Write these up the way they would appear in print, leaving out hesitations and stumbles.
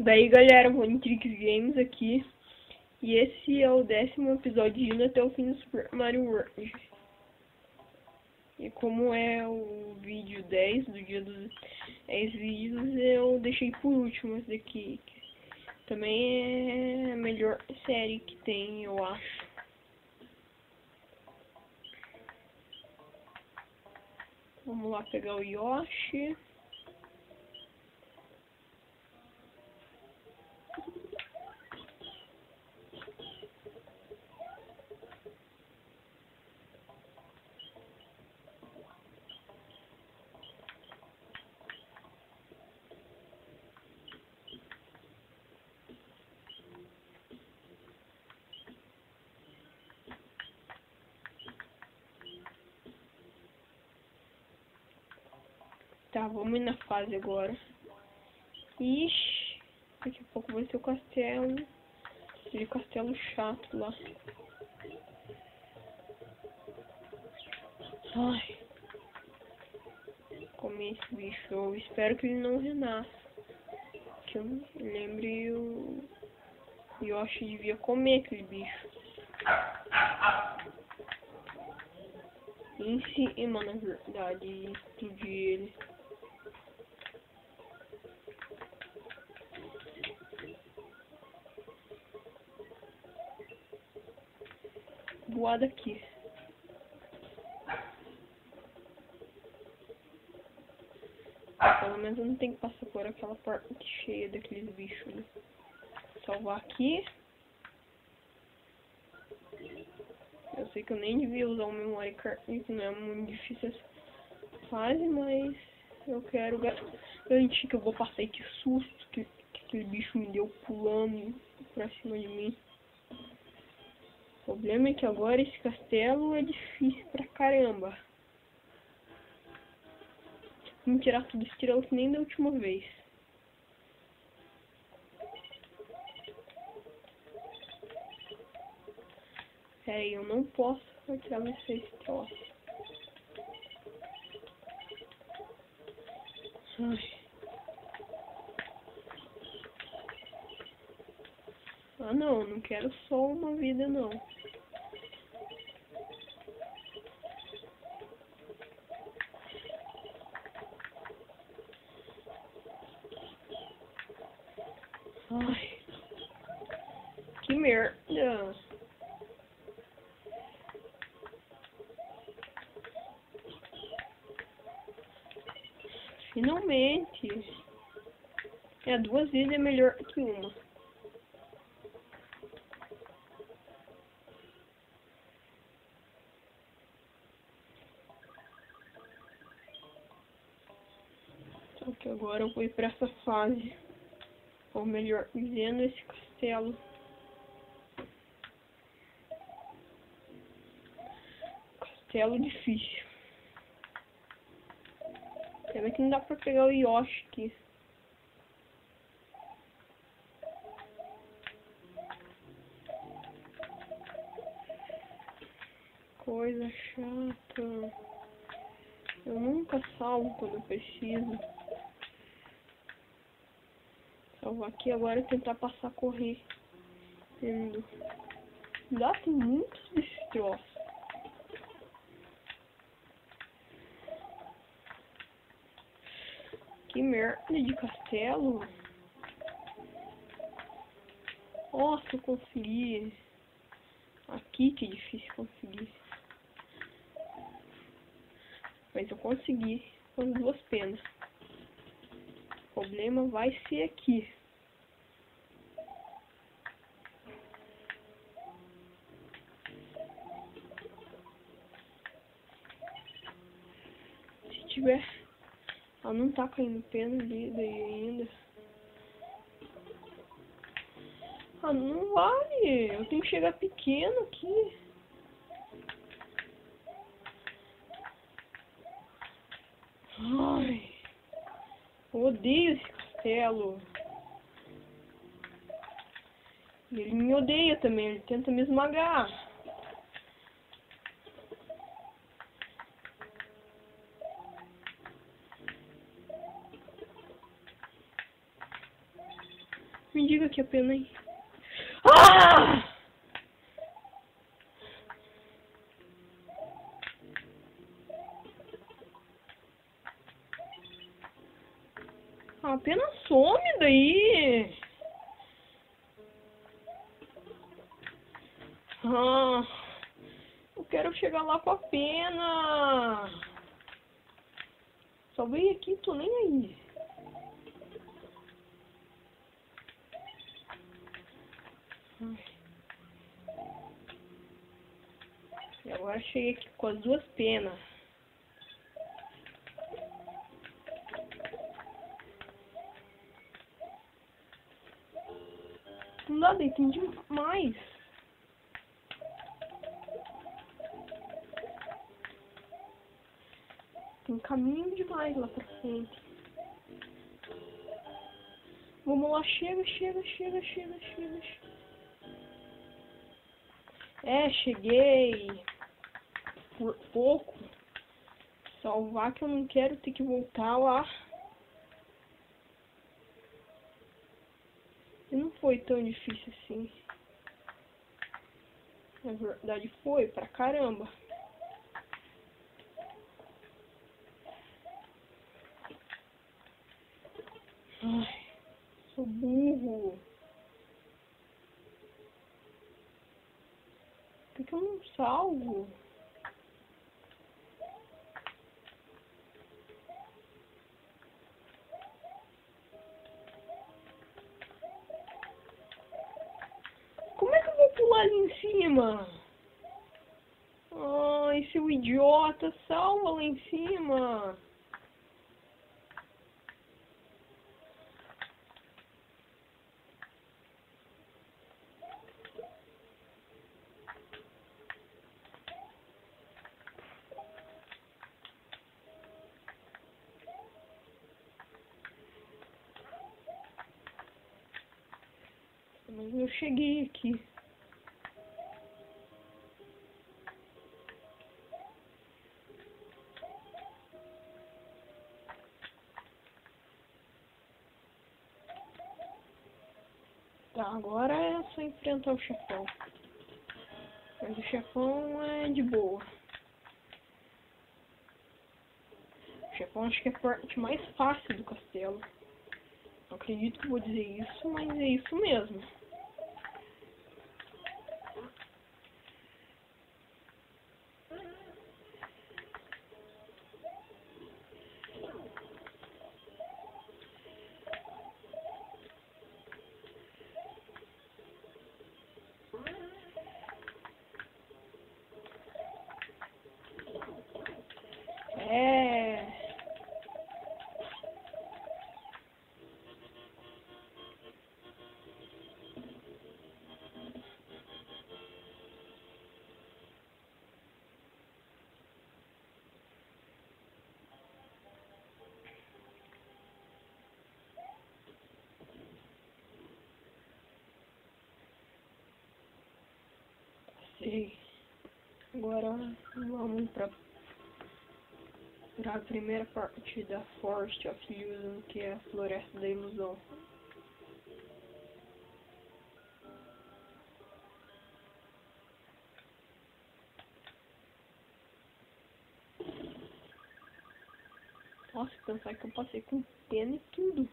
Daí galera, Vontrix Games aqui. E esse é o 10º episódio indo até o fim do Super Mario World. E como é o vídeo 10 do dia dos 10 vídeos, eu deixei por último esse daqui. Também é a melhor série que tem, eu acho. Vamos lá pegar o Yoshi. Tá, vamos ir na fase agora. Ixi, daqui a pouco vai ser o castelo. Aquele castelo chato lá. Ai. Comer esse bicho. Eu espero que ele não renasça. Que eu lembre o Yoshi devia comer aquele bicho. Em cima, na verdade, explodir ele. Voar daqui. Pelo menos eu não tenho que passar por aquela parte cheia daqueles bichos, né? Salvar aqui. Eu sei que eu nem devia usar o memory card, que não é muito difícil essa fase, mas eu quero garantir que eu vou passar. E que susto que aquele bicho me deu pulando pra cima de mim. O problema é que agora esse castelo é difícil pra caramba. Vamos tirar tudo estrela que nem da última vez. Pera aí, eu não posso atirar nessa estrela. Ai. Ah não quero só uma vida não. Ai, que merda. Finalmente. É, 2 vezes é melhor que uma. Só que agora eu vou ir pra essa fase. Ou melhor, dizendo, esse castelo. Castelo difícil. Pena que não dá pra pegar o Yoshi aqui. Coisa chata. Eu nunca salvo quando eu preciso. Salvar aqui agora e tentar passar correndo. Dá, tem muitos desses troços. Que merda de castelo. Nossa, eu consegui. Aqui que é difícil conseguir. Mas eu consegui. Com as 2 penas. O problema vai ser aqui. Se tiver... Ah, não tá caindo pena ali daí ainda. Ah, não vale. Eu tenho que chegar pequeno aqui. Ai, eu odeio esse castelo. Ele me odeia também, ele tenta me esmagar. Me diga que a pena aí. Ah! A pena some daí. Ah, eu quero chegar lá com a pena. Só veio aqui, tô nem aí. E agora cheguei aqui com as duas penas. Não dá, daí tem demais. Tem caminho demais lá pra frente. Vamos lá, chega. É, cheguei. Por pouco. Salvar que eu não quero ter que voltar lá. E não foi tão difícil assim. Na verdade foi pra caramba. Ai, sou burro. Por que eu não salvo? Como é que eu vou pular ali em cima? Ai, seu idiota, salva lá em cima. Mas eu cheguei aqui. Tá, agora é só enfrentar o chefão. Mas o chefão é de boa. O chefão acho que é a parte mais fácil do castelo. Não acredito que vou dizer isso, mas é isso mesmo. É. Sei. Agora vamos pra a primeira parte da Forest of Illusion, que é a Floresta da Ilusão. Nossa, pensar que eu passei com pena e tudo.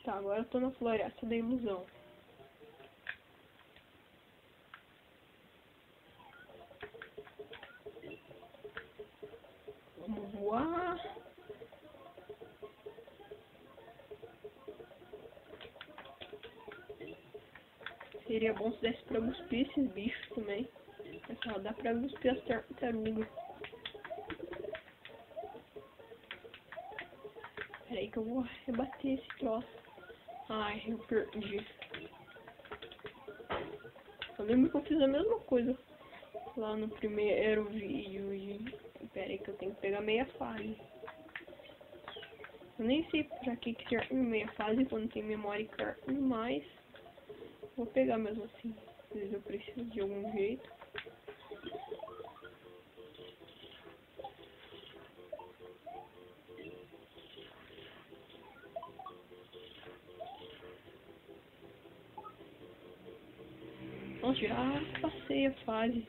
Tá, agora eu tô na Floresta da Ilusão. Vamos voar. Seria bom se desse pra cuspir esses bichos também. É só dá pra cuspir as tartarugas. Peraí que eu vou rebater esse troço. Ai, eu perdi. Eu lembro que eu fiz a mesma coisa lá no primeiro vídeo. Peraí que eu tenho que pegar meia fase. Eu nem sei pra que serve meia fase quando tem memória e carne, mas vou pegar mesmo assim. Às vezes eu preciso de algum jeito. Nossa, já passei a fase.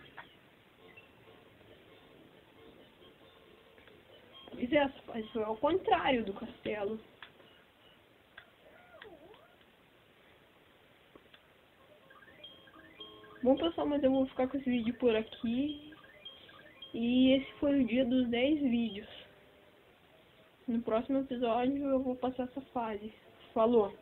Pois é, essa fase foi ao contrário do castelo. Bom, pessoal, mas eu vou ficar com esse vídeo por aqui. E esse foi o dia dos 10 vídeos. No próximo episódio eu vou passar essa fase. Falou!